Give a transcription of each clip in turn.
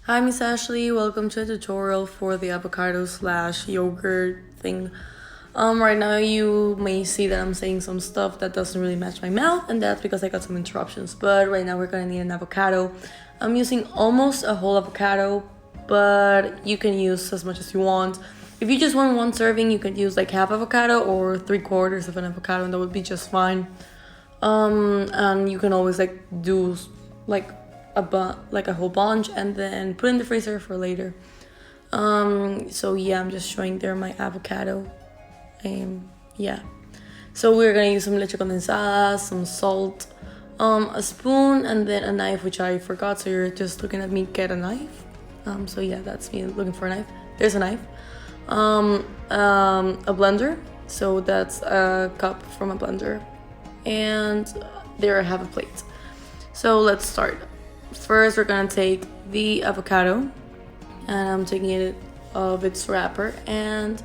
Hi, Miss Ashley. Welcome to a tutorial for the avocado slash yogurt thing. Right now you may see that I'm saying some stuff that doesn't really match my mouth, and that's because I got some interruptions. But right now we're gonna need an avocado. I'm using almost a whole avocado, but you can use as much as you want. If you just want one serving, you could use like half avocado or 3/4 of an avocado, and that would be just fine. And you can always like do like a whole bunch and then put in the freezer for later. So yeah, I'm just showing there my avocado. Yeah. So we're gonna use some leche condensada, some salt, a spoon, and then a knife, which I forgot. So you're just looking at me get a knife. So yeah, that's me looking for a knife. There's a knife. A blender. So that's a cup from a blender, and there I have a plate. So let's start. First, we're gonna take the avocado, and I'm taking it of its wrapper, and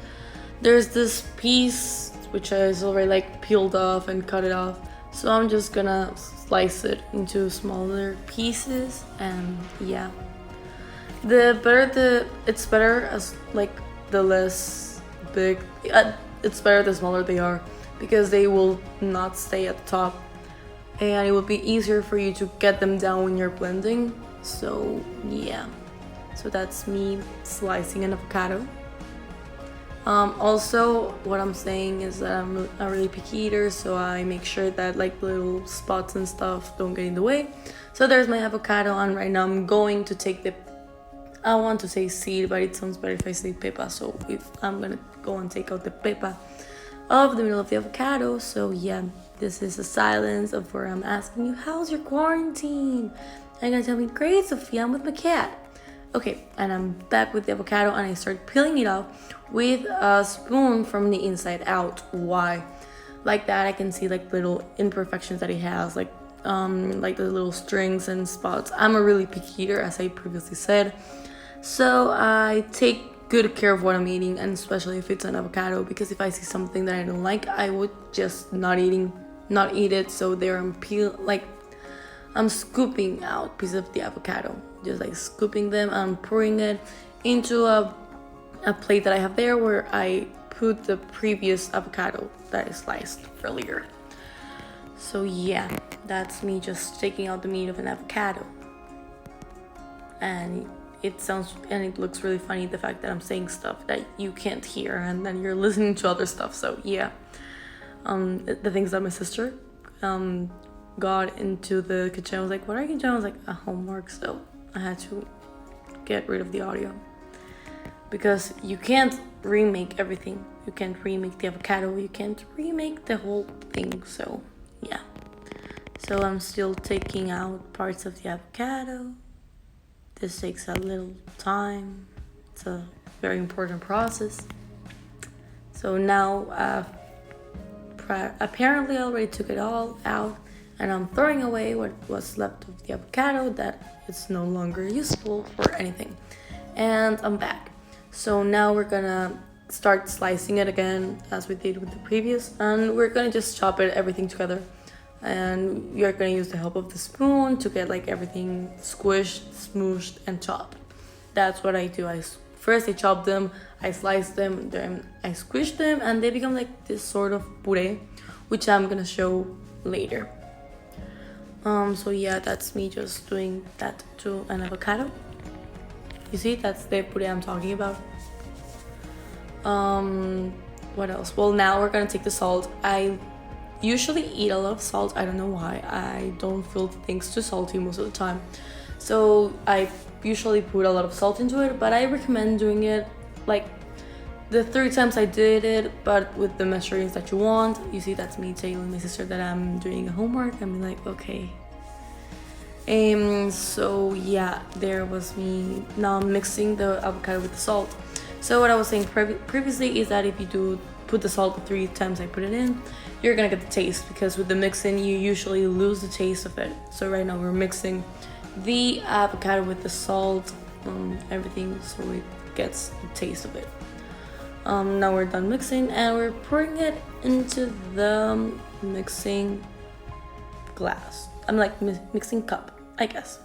there's this piece which is already like peeled off and cut it off. So I'm just gonna slice it into smaller pieces, and yeah, it's better as like the less big. It's better the smaller they are because they will not stay at the top, and it will be easier for you to get them down when you're blending. So yeah, so that's me slicing an avocado. Also, what I'm saying is that I'm a really picky eater, so I make sure that like little spots and stuff don't get in the way. So there's my avocado, and right now I'm going to take I want to say seed, but it sounds better if I say pepa. So if I'm gonna go and take out the pepa of the middle of the avocado. So yeah, this is a silence of where I'm asking you, how's your quarantine? And you're gonna tell me, great, Sophia, I'm with my cat. Okay, and I'm back with the avocado, and I start peeling it off with a spoon from the inside out. Why? Like that, I can see like little imperfections that it has, like the little strings and spots. I'm a really picky eater, as I previously said, so I take good care of what I'm eating, and especially if it's an avocado, because if I see something that I don't like, I would just not eat it. So there I'm scooping out pieces of the avocado, just like scooping them and pouring it into a plate that I have there, where I put the previous avocado that I sliced earlier. So yeah, that's me just taking out the meat of an avocado. And it looks really funny, the fact that I'm saying stuff that you can't hear and then you're listening to other stuff. So yeah, the things that my sister got into the kitchen, I was like, what are you doing? I was like, a homework. So I had to get rid of the audio, because you can't remake everything. You can't remake the avocado, you can't remake the whole thing. So yeah, so I'm still taking out parts of the avocado. This takes a little time. It's a very important process. So now apparently I already took it all out, and I'm throwing away what was left of the avocado that is no longer useful for anything. And I'm back. So now we're gonna start slicing it again, as we did with the previous, and we're gonna just chop everything together. And you're gonna use the help of the spoon to get like everything squished, smooshed, and chopped. That's what I do. First I chop them, I slice them, then I squish them, and they become like this sort of puree, which I'm gonna show later. So yeah, that's me just doing that to an avocado. You see, that's the puree I'm talking about. What else? Well, now we're gonna take the salt. I usually eat a lot of salt. I don't know why. I don't feel things too salty most of the time. So I usually put a lot of salt into it, but I recommend doing it like the 3 times I did it, but with the measurings that you want. You see, that's me telling my sister that I'm doing a homework. I'm like, okay. So yeah, there was me now mixing the avocado with the salt. So what I was saying previously is that if you do put the salt the 3 times I put it in, you're gonna get the taste, because with the mixing you usually lose the taste of it. So right now we're mixing the avocado with the salt, everything, so it gets the taste of it. Now we're done mixing, and we're pouring it into the mixing glass. I'm like mixing cup, I guess.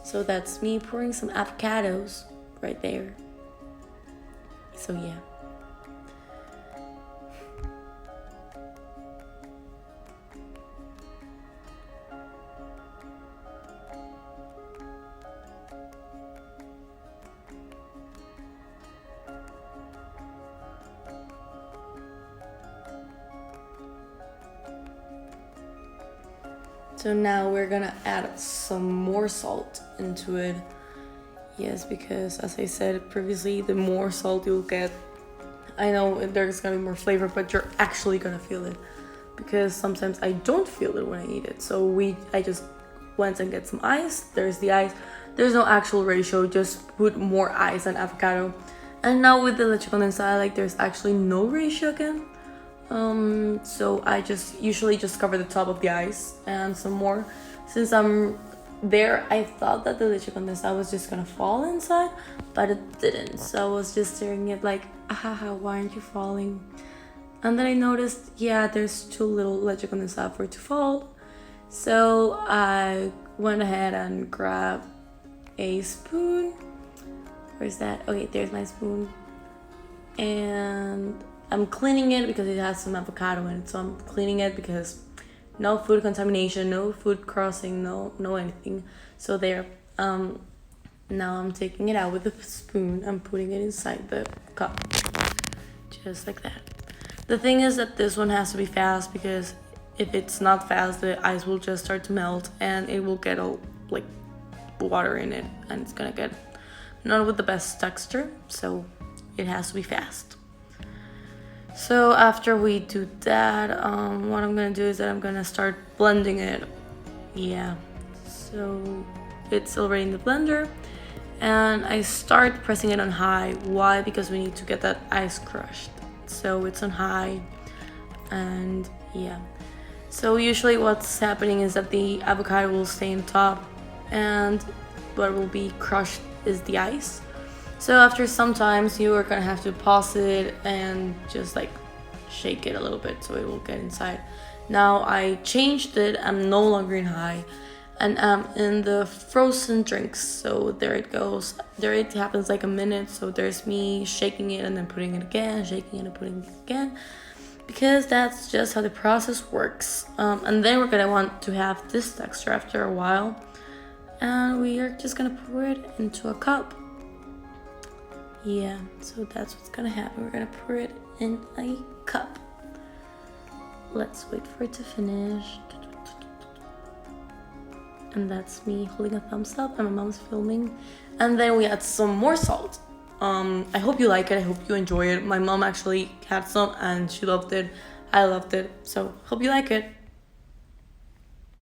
So that's me pouring some avocados right there. So yeah. So now we're gonna add some more salt into it. Yes, because as I said previously, the more salt you'll get, I know there's gonna be more flavor, but you're actually gonna feel it. Because sometimes I don't feel it when I eat it. So I just went and get some ice. There's the ice. There's no actual ratio, just put more ice and avocado. And now with the leche condensada, like there's actually no ratio again. So I just usually just cover the top of the ice and some more. Since I'm there, I thought that the leche condensada was just gonna fall inside, but it didn't. So I was just staring at like, ahaha, why aren't you falling? And then I noticed, yeah, there's too little leche condensada for it to fall. So I went ahead and grabbed a spoon. Where's that? Okay, there's my spoon. And I'm cleaning it because it has some avocado in it. So I'm cleaning it because no food contamination, no food crossing, no anything. So there. Now I'm taking it out with a spoon. I'm putting it inside the cup. Just like that. The thing is that this one has to be fast because if it's not fast, the ice will just start to melt and it will get all like water in it and it's gonna get not with the best texture. So it has to be fast. So after we do that, what I'm gonna do is that I'm gonna start blending it. Yeah, so it's already in the blender and I start pressing it on high. Why? Because we need to get that ice crushed. So it's on high and yeah. So usually what's happening is that the avocado will stay on top and what will be crushed is the ice. So after some times you are gonna have to pause it and just like shake it a little bit so it will get inside. Now I changed it, I'm no longer in high and I'm in the frozen drinks. So there it goes. There it happens like a minute. So there's me shaking it and then putting it again, shaking it and putting it again. Because that's just how the process works. And then we're gonna want to have this texture after a while. And we are just gonna pour it into a cup. Yeah, so that's what's gonna happen. We're gonna pour it in a cup. Let's wait for it to finish. And that's me holding a thumbs up and my mom's filming. And then we add some more salt. I hope you like it. I hope you enjoy it. My mom actually had some and she loved it. I loved it. So hope you like it.